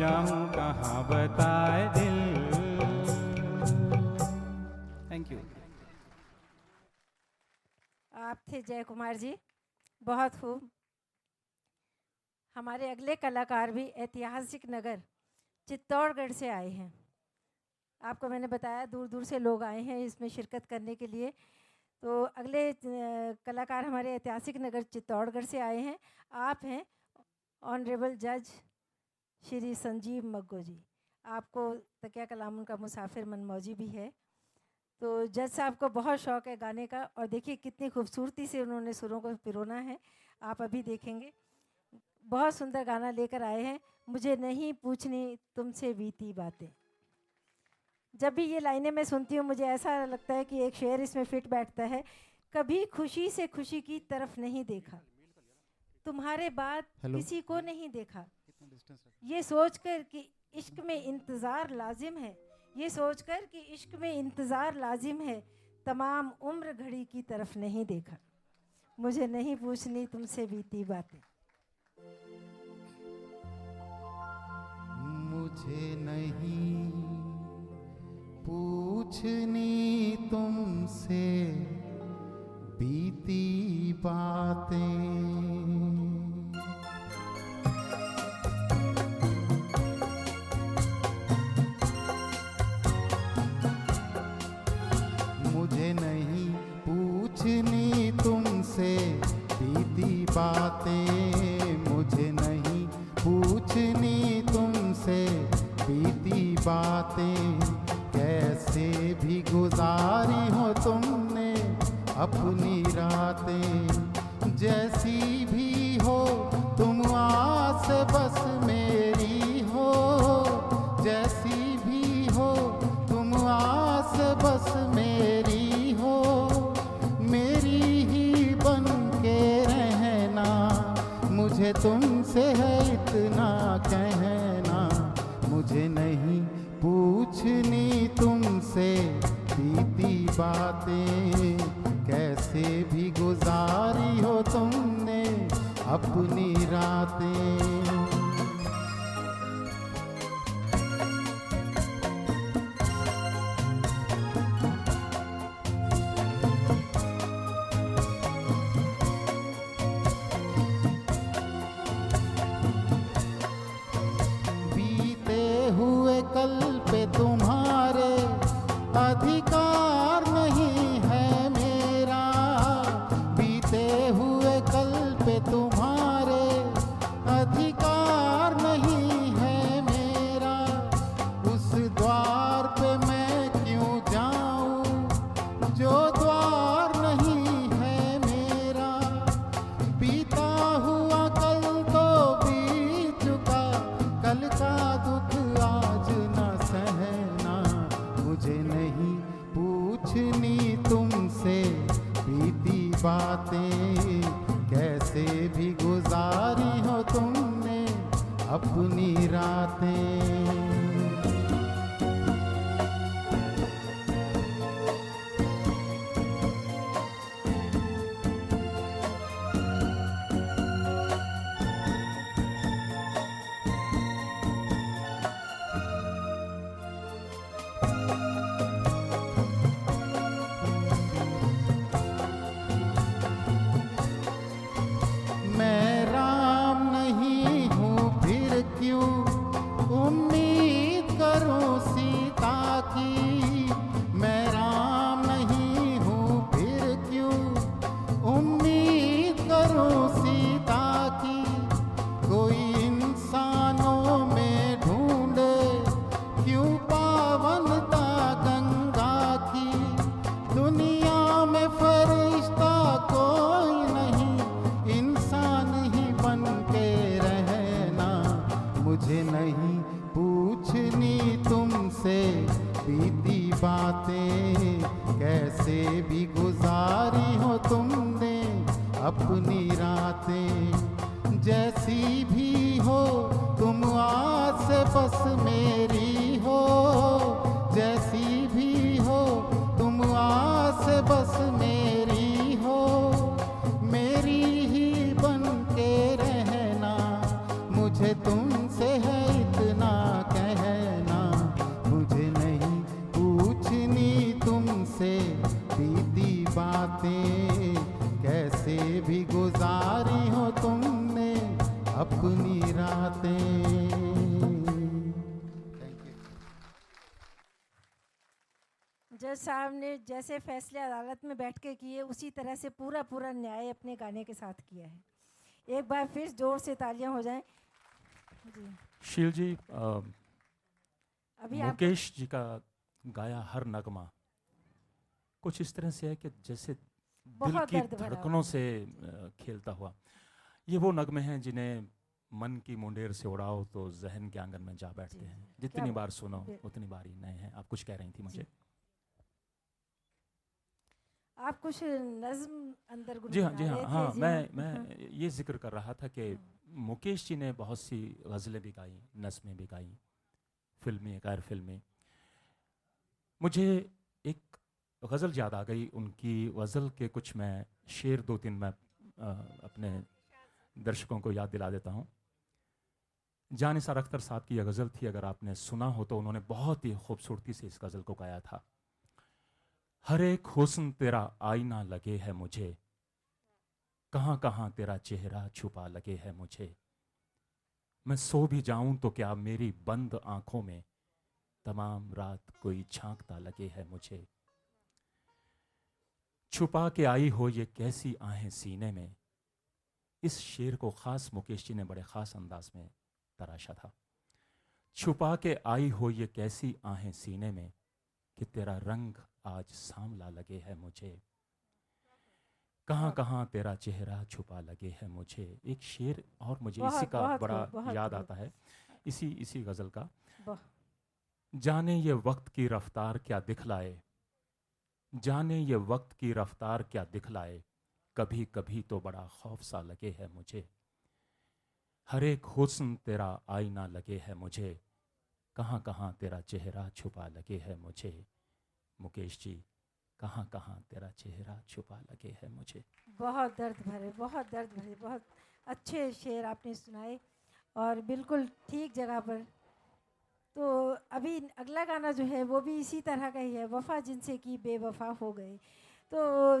जाऊं कहाँ बताए दिल। Thank you. आप थे जय कुमार जी, बहुत खूब। हमारे अगले कलाकार भी ऐतिहासिक नगर चित्तौड़गढ़ से आए हैं। आपको मैंने बताया दूर दूर से लोग आए हैं इसमें शिरकत करने के लिए। तो अगले कलाकार हमारे ऐतिहासिक नगर चित्तौड़गढ़ से आए हैं। आप हैं ऑनरेबल जज श्री संजीव मग्गो जी। आपको तकिया कलाम उनका मुसाफिर मनमौजी भी है। तो जज साहब को बहुत शौक़ है गाने का, और देखिए कितनी खूबसूरती से उन्होंने सुरों को पिरोना है, आप अभी देखेंगे। बहुत सुंदर गाना लेकर आए हैं, मुझे नहीं पूछनी तुमसे बीती बातें। जब भी ये लाइनें मैं सुनती हूँ मुझे ऐसा लगता है कि एक शेर इसमें फिट बैठता है। कभी खुशी से खुशी की तरफ नहीं देखा, तुम्हारे बाद किसी को नहीं देखा, ये सोचकर कि इश्क में इंतज़ार लाजिम है, ये सोचकर कि इश्क में इंतज़ार लाजिम है, तमाम उम्र घड़ी की तरफ नहीं देखा, मुझे नहीं पूछनी तुमसे बीती बातें। मुझे नहीं पूछनी तुमसे बीती बातें, मुझे नहीं पूछनी तुमसे बीती बातें, मुझे नहीं पूछनी तुमसे बीती बातें, कैसे भी गुजारी हो तुमने अपनी रातें, जैसी भी हो तुम आस बस मेरी हो, जैसी भी हो तुम आस बस मेरी हो, मेरी ही बन के रहना, मुझे तुमसे है इतना कहना, मुझे नहीं पूछनी तुमसे बीती बातें, कैसे भी गुजारी हो तुमने अपनी रातें। कल पे तुम्हारे अधिकार नहीं है मेरा, बीते हुए कल पे तुम्हारे अधिकार नहीं है मेरा, उस द्वार पे मैं क्यों जाऊं जो द्वार नहीं है मेरा, बीता हुआ कल तो बीत चुका, कल का दुख आज न सहना, मुझे नहीं पूछनी तुमसे बीती बातें, कैसे भी गुजारी हो तुमने अपनी रातें। मैं राम नहीं हूँ फिर क्यों उम्मीद करूँ सीता की, मैं राम नहीं हूँ फिर क्यों उम्मीद करूँ सीता की, कोई इंसानों में ढूंढे क्यों पावनता गंगा की, दुनिया में फरिश्ता कोई नहीं, इंसान ही बन के रहना, मुझे नहीं पूछनी तुमसे बीती बातें, कैसे भी गुजारी हो तुमने अपनी रातें, जैसी भी हो तुम आज से बस मेरी हो, जैसी भी हो तुम आज से बस मेरी हो, मेरी ही बन के रहना, मुझे तुमसे है इतना अपनी रातें। जज साहब ने जैसे फैसले अदालत में बैठ के किए उसी तरह से पूरा पूरा न्याय अपने गाने के साथ किया है। एक बार फिर जोर से तालियां हो जाएं। जी शील जी, अभी आप मुकेश जी का गाया हर नगमा कुछ इस तरह से है कि जैसे दिल बहुत की दर्द भरा धड़कनों से खेलता हुआ। ये वो नगमे हैं जिन्हें मन की मुंडेर से उड़ाओ तो जहन के आंगन में जा बैठते जी, हैं। जी। जितनी क्या बार सुनो बे- उतनी बार ही नए हैं। आप कुछ कह रही थी मुझे। आप कुछ नज्म अंदर जी हाँ, गुनगुना जी हाँ, रहे थे। हाँ, जी मैं हाँ। ये जिक्र कर रहा था कि मुकेश जी ने बहुत सी गज़लें भी गाई, नज़में भी गाई, फिल्मी गैर फिल्मी। मुझे एक गज़ल याद आ गई उनकी। गज़ल के कुछ मैं शेर दो तीन मैं अपने दर्शकों को याद दिला देता हूँ। जानिसार अख्तर साहब की यह गज़ल थी, अगर आपने सुना हो तो उन्होंने बहुत ही खूबसूरती से इस गज़ल को गाया था। हर एक हुस्न तेरा आईना लगे है मुझे, कहाँ कहाँ तेरा चेहरा छुपा लगे है मुझे। मैं सो भी जाऊं तो क्या मेरी बंद आंखों में तमाम रात कोई झांकता लगे है मुझे। छुपा के आई हो ये कैसी आहें सीने में। इस शेर को खास मुकेश जी ने बड़े खास अंदाज में तराशा था। छुपा के आई हो ये कैसी आहें सीने में कि तेरा रंग आज सांवला लगे है मुझे। कहाँ कहाँ तेरा चेहरा छुपा लगे है मुझे। एक शेर और मुझे इसी बहुत का बहुत बड़ा खूब, बहुत याद खूब। आता है, इसी गज़ल का। बहुत- जाने ये वक्त की रफ्तार क्या दिखलाए, जाने ये वक्त की रफ्तार क्या दिखलाए, कभी कभी तो बड़ा खौफ सा लगे है मुझे। हर एक हुस्न तेरा आईना लगे है मुझे, कहाँ कहाँ तेरा चेहरा छुपा लगे है मुझे। मुकेश जी, कहाँ कहाँ तेरा चेहरा छुपा लगे है मुझे। बहुत दर्द भरे, बहुत दर्द भरे, बहुत अच्छे शेर आपने सुनाए और बिल्कुल ठीक जगह पर। तो अभी अगला गाना जो है वो भी इसी तरह का ही है, वफ़ा जिनसे की बेवफ़ा हो गए। तो